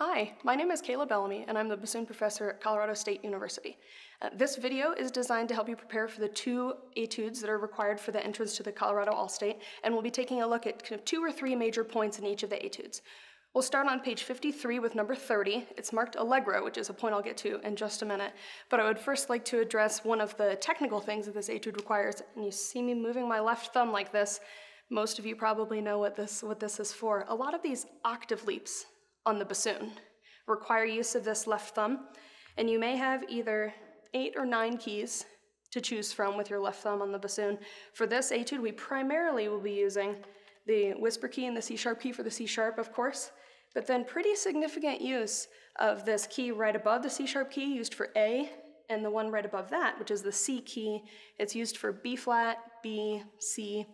Hi, my name is Cayla Bellamy, and I'm the Bassoon professor at Colorado State University. This video is designed to help you prepare for the 2 etudes that are required for the entrance to the Colorado All-State, and we'll be taking a look at kind of 2 or 3 major points in each of the etudes. We'll start on page 53 with number 30. It's marked Allegro, which is a point I'll get to in just a minute, but I would first like to address one of the technical things that this etude requires. And you see me moving my left thumb like this. Most of you probably know what this is for. A lot of these octave leaps on the bassoon require use of this left thumb, and you may have either 8 or 9 keys to choose from with your left thumb on the bassoon. For this etude, we primarily will be using the whisper key and the C sharp key for the C sharp, of course, but then pretty significant use of this key right above the C sharp key used for A, and the one right above that, which is the C key. It's used for B flat, B, C,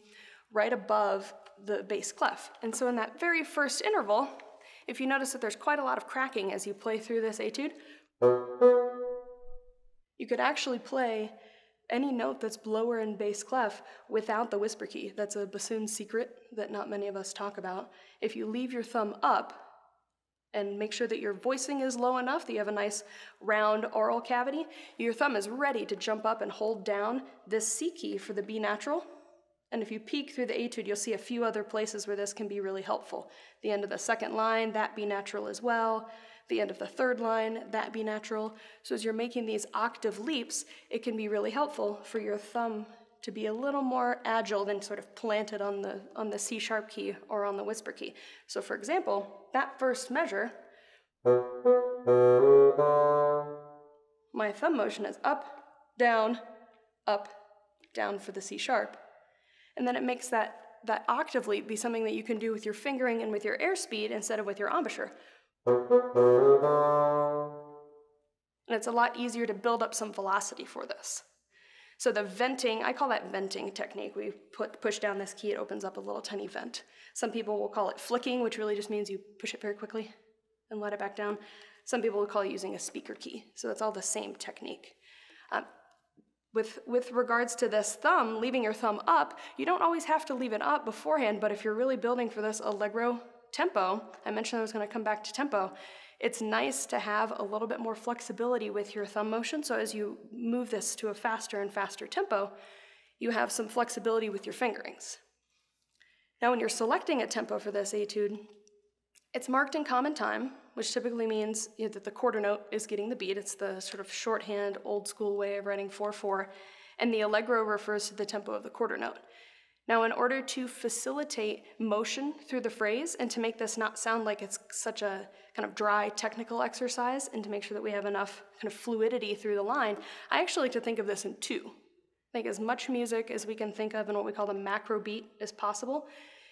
right above the bass clef. And so in that very first interval, if you notice that there's quite a lot of cracking as you play through this etude, you could actually play any note that's lower in bass clef without the whisper key. That's a bassoon secret that not many of us talk about. If you leave your thumb up and make sure that your voicing is low enough that you have a nice round oral cavity, your thumb is ready to jump up and hold down this C key for the B natural. And if you peek through the etude, you'll see a few other places where this can be really helpful. The end of the second line, that B natural as well. The end of the third line, that B natural. So as you're making these octave leaps, it can be really helpful for your thumb to be a little more agile than sort of planted on the C sharp key or on the whisper key. So for example, that first measure, my thumb motion is up, down for the C sharp. And then it makes that octave leap be something that you can do with your fingering and with your airspeed instead of with your embouchure. And it's a lot easier to build up some velocity for this. So the venting, I call that venting technique. We push down this key, it opens up a little tiny vent. Some people will call it flicking, which really just means you push it very quickly and let it back down. Some people will call it using a speaker key. So it's all the same technique. With regards to this thumb, leaving your thumb up, you don't always have to leave it up beforehand, but if you're really building for this allegro tempo, I mentioned I was going to come back to tempo, it's nice to have a little bit more flexibility with your thumb motion, so as you move this to a faster and faster tempo, you have some flexibility with your fingerings. Now when you're selecting a tempo for this etude, it's marked in common time, which typically means that the quarter note is getting the beat. It's the sort of shorthand, old school way of writing 4/4, and the allegro refers to the tempo of the quarter note. Now, in order to facilitate motion through the phrase and to make this not sound like it's such a kind of dry technical exercise and to make sure that we have enough kind of fluidity through the line, I actually like to think of this in 2. Think as much music as we can think of in what we call the macro beat as possible.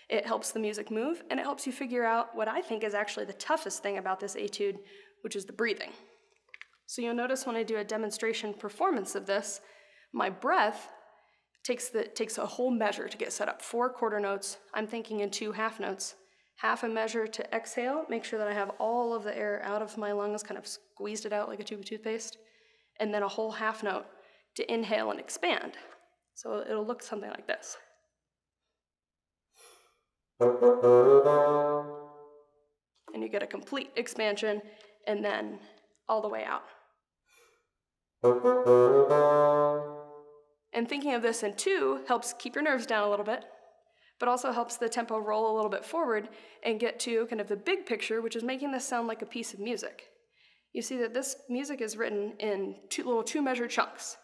It helps the music move, and it helps you figure out what I think is actually the toughest thing about this etude, which is the breathing. So you'll notice when I do a demonstration performance of this, my breath takes a whole measure to get set up. 4 quarter notes, I'm thinking in 2 half notes. Half a measure to exhale, make sure that I have all of the air out of my lungs, kind of squeezed it out like a tube of toothpaste, and then a whole half note to inhale and expand. So it'll look something like this. And you get a complete expansion and then all the way out. And thinking of this in 2 helps keep your nerves down a little bit, but also helps the tempo roll a little bit forward and get to kind of the big picture, which is making this sound like a piece of music. You see that this music is written in 2 little 2-measure chunks.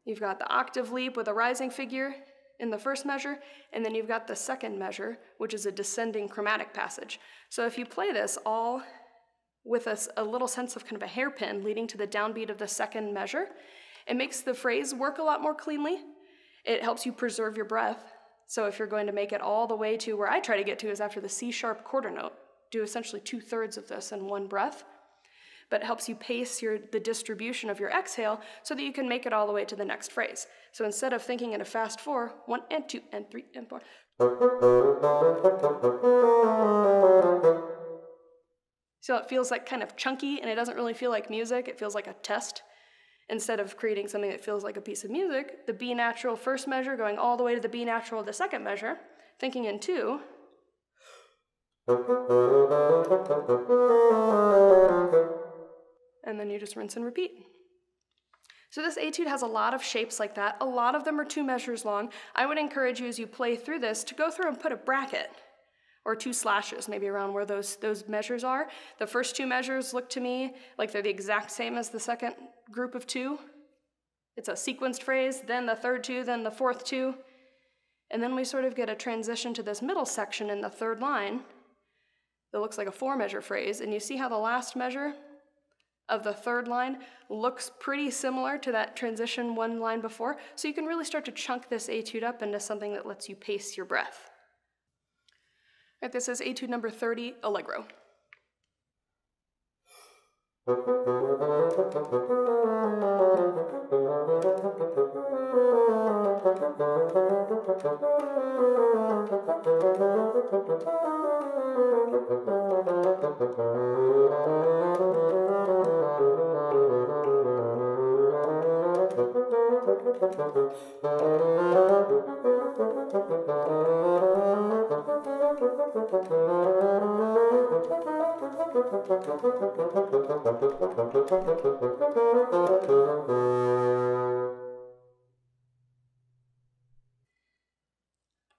You've got the octave leap with a rising figure in the first measure, and then you've got the second measure, which is a descending chromatic passage. So if you play this all with a little sense of kind of a hairpin leading to the downbeat of the second measure, it makes the phrase work a lot more cleanly. It helps you preserve your breath. So if you're going to make it all the way to where I try to get to is after the C sharp quarter note, do essentially 2/3 of this in one breath, but it helps you pace the distribution of your exhale so that you can make it all the way to the next phrase. So instead of thinking in a fast 4, 1 and 2 and 3 and 4. So it feels like kind of chunky and it doesn't really feel like music, it feels like a test. Instead of creating something that feels like a piece of music, the B natural first measure going all the way to the B natural of the second measure, thinking in 2, And then you just rinse and repeat. So this etude has a lot of shapes like that. A lot of them are 2 measures long. I would encourage you as you play through this to go through and put a bracket or 2 slashes maybe around where those measures are. The first 2 measures look to me like they're the exact same as the second group of 2. It's a sequenced phrase, then the third 2, then the fourth 2. And then we sort of get a transition to this middle section in the third line that looks like a 4-measure phrase. And you see how the last measure of the third line looks pretty similar to that transition 1 line before. So you can really start to chunk this etude up into something that lets you pace your breath. All right, this is etude number 30, Allegro.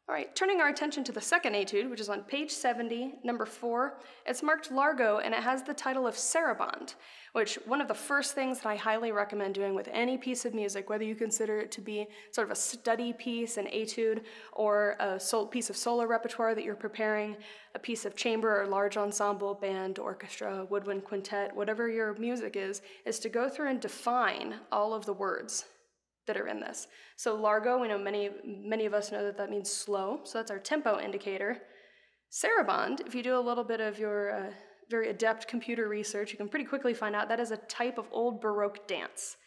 All right, turning our attention to the second etude, which is on page 70, number 4. It's marked Largo, and it has the title of Sarabande, which one of the first things that I highly recommend doing with any piece of music, whether you consider it to be sort of a study piece, an etude, or a piece of solo repertoire that you're preparing, a piece of chamber or large ensemble, band, orchestra, woodwind quintet, whatever your music is to go through and define all of the words that are in this. So Largo, we know many of us know that means slow, so that's our tempo indicator. Sarabande, if you do a little bit of your very adept computer research, you can pretty quickly find out that is a type of old Baroque dance.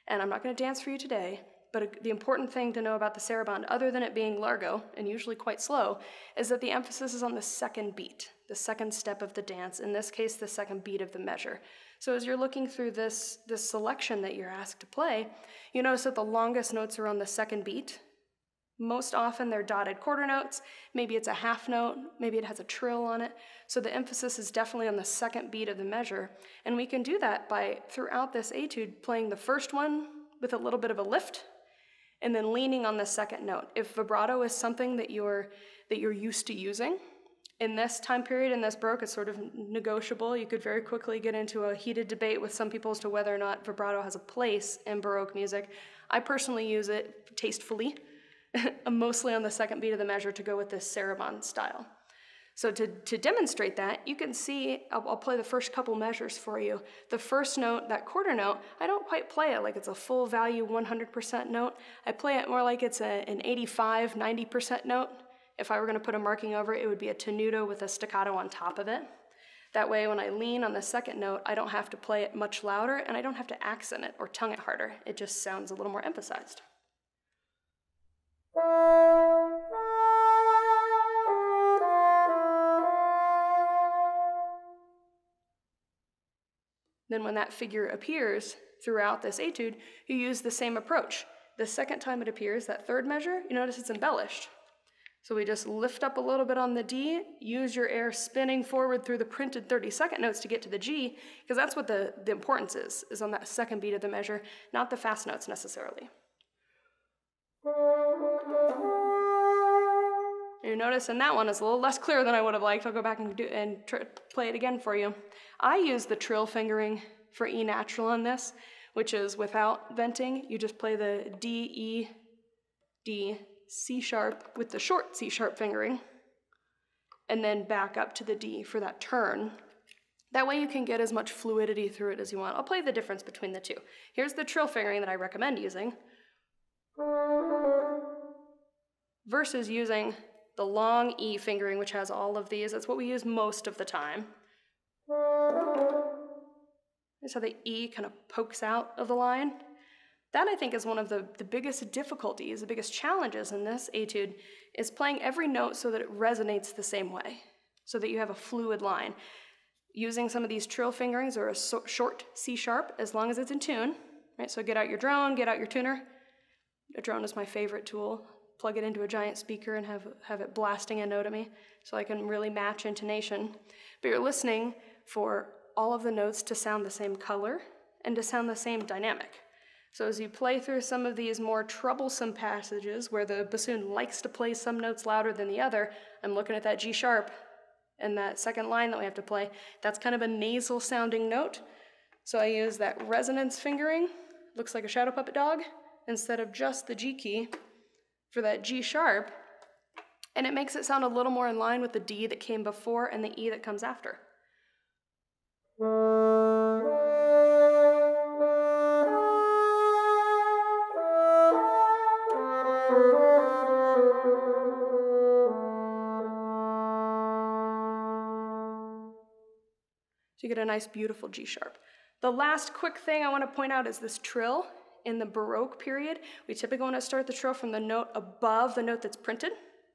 And I'm not going to dance for you today, but the important thing to know about the Sarabande, other than it being Largo, and usually quite slow, is that the emphasis is on the second beat, the second step of the dance, in this case, the second beat of the measure. So as you're looking through this selection that you're asked to play, you notice that the longest notes are on the second beat. Most often they're dotted quarter notes, maybe it's a half note, maybe it has a trill on it. So the emphasis is definitely on the second beat of the measure. And we can do that by, throughout this etude, playing the first one with a little bit of a lift, and then leaning on the second note. If vibrato is something that you're used to using, in this time period, in this Baroque, it's sort of negotiable. You could very quickly get into a heated debate with some people as to whether or not vibrato has a place in Baroque music. I personally use it tastefully, mostly on the second beat of the measure to go with this Sarabande style. So to demonstrate that, you can see, I'll play the first couple measures for you. The first note, that quarter note, I don't quite play it like it's a full value 100% note. I play it more like it's an 85, 90% note. If I were going to put a marking over it, it would be a tenuto with a staccato on top of it. That way, when I lean on the second note, I don't have to play it much louder, and I don't have to accent it or tongue it harder. It just sounds a little more emphasized. Then when that figure appears throughout this etude, you use the same approach. The second time it appears, that third measure, you notice it's embellished. So we just lift up a little bit on the D, use your air spinning forward through the printed 32nd notes to get to the G, because that's what the importance is on that second beat of the measure, not the fast notes necessarily. You notice in that one it's a little less clear than I would have liked. I'll go back and play it again for you. I use the trill fingering for E natural on this, which is without venting. You just play the D, E, D, C sharp with the short C sharp fingering, and then back up to the D for that turn. That way you can get as much fluidity through it as you want. I'll play the difference between the two. Here's the trill fingering that I recommend using, versus using the long E fingering, which has all of these. That's what we use most of the time. Notice how the E kind of pokes out of the line. That, I think, is one of the biggest difficulties, the biggest challenges in this etude, is playing every note so that it resonates the same way, so that you have a fluid line. Using some of these trill fingerings or a short C sharp, as long as it's in tune, right? So get out your drone, get out your tuner. A drone is my favorite tool plug it into a giant speaker and have it blasting a note at me so I can really match intonation. But you're listening for all of the notes to sound the same color and to sound the same dynamic. So as you play through some of these more troublesome passages where the bassoon likes to play some notes louder than the other, I'm looking at that G sharp and that second line that we have to play. That's kind of a nasal sounding note. So I use that resonance fingering, looks like a shadow puppet dog, instead of just the G key for that G sharp, and it makes it sound a little more in line with the D that came before and the E that comes after. So you get a nice, beautiful G sharp. The last quick thing I want to point out is this trill. In the Baroque period, we typically want to start the trill from the note above the note that's printed.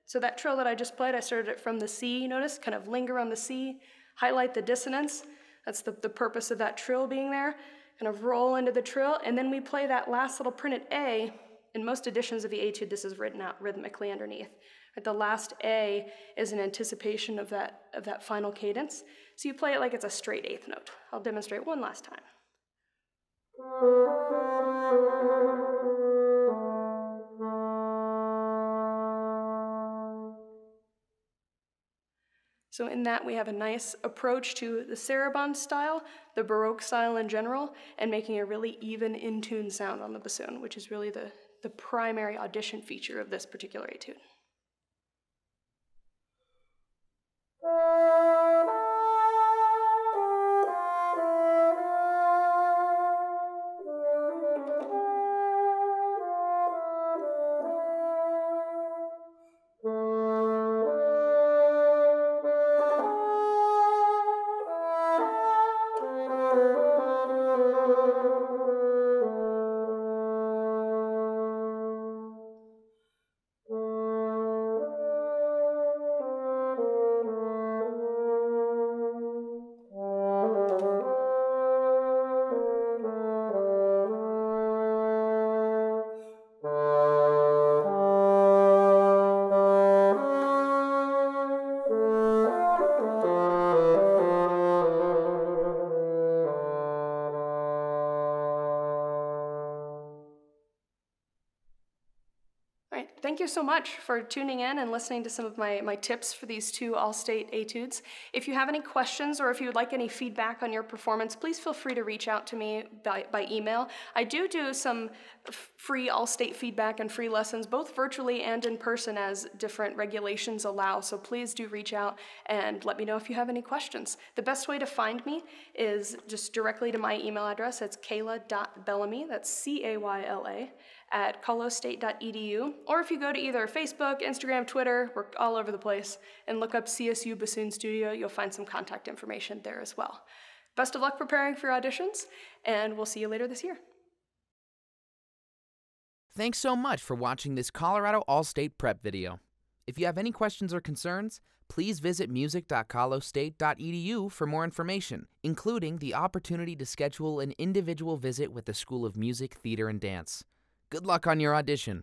So that trill that I just played, I started it from the C, notice, kind of linger on the C, highlight the dissonance. That's the purpose of that trill being there. Kind of roll into the trill, and then we play that last little printed A. In most editions of the etude, this is written out rhythmically underneath. Right, the last A is an anticipation of that final cadence. So you play it like it's a straight eighth note. I'll demonstrate one last time. So in that, we have a nice approach to the sarabande style, the Baroque style in general, and making a really even in-tune sound on the bassoon, which is really the primary audition feature of this particular etude. Thank you so much for tuning in and listening to some of my tips for these two all-state etudes. If you have any questions or if you would like any feedback on your performance, please feel free to reach out to me by email. I do some free all-state feedback and free lessons, both virtually and in person as different regulations allow, so please do reach out and let me know if you have any questions. The best way to find me is just directly to my email address. It's cayla.bellamy, that's C-A-Y-L-A, at colostate.edu, or if you go to either Facebook, Instagram, Twitter, we're all over the place, and look up CSU Bassoon Studio, you'll find some contact information there as well. Best of luck preparing for your auditions, and we'll see you later this year. Thanks so much for watching this Colorado All-State Prep video. If you have any questions or concerns, please visit music.colostate.edu for more information, including the opportunity to schedule an individual visit with the School of Music, Theater, and Dance. Good luck on your audition.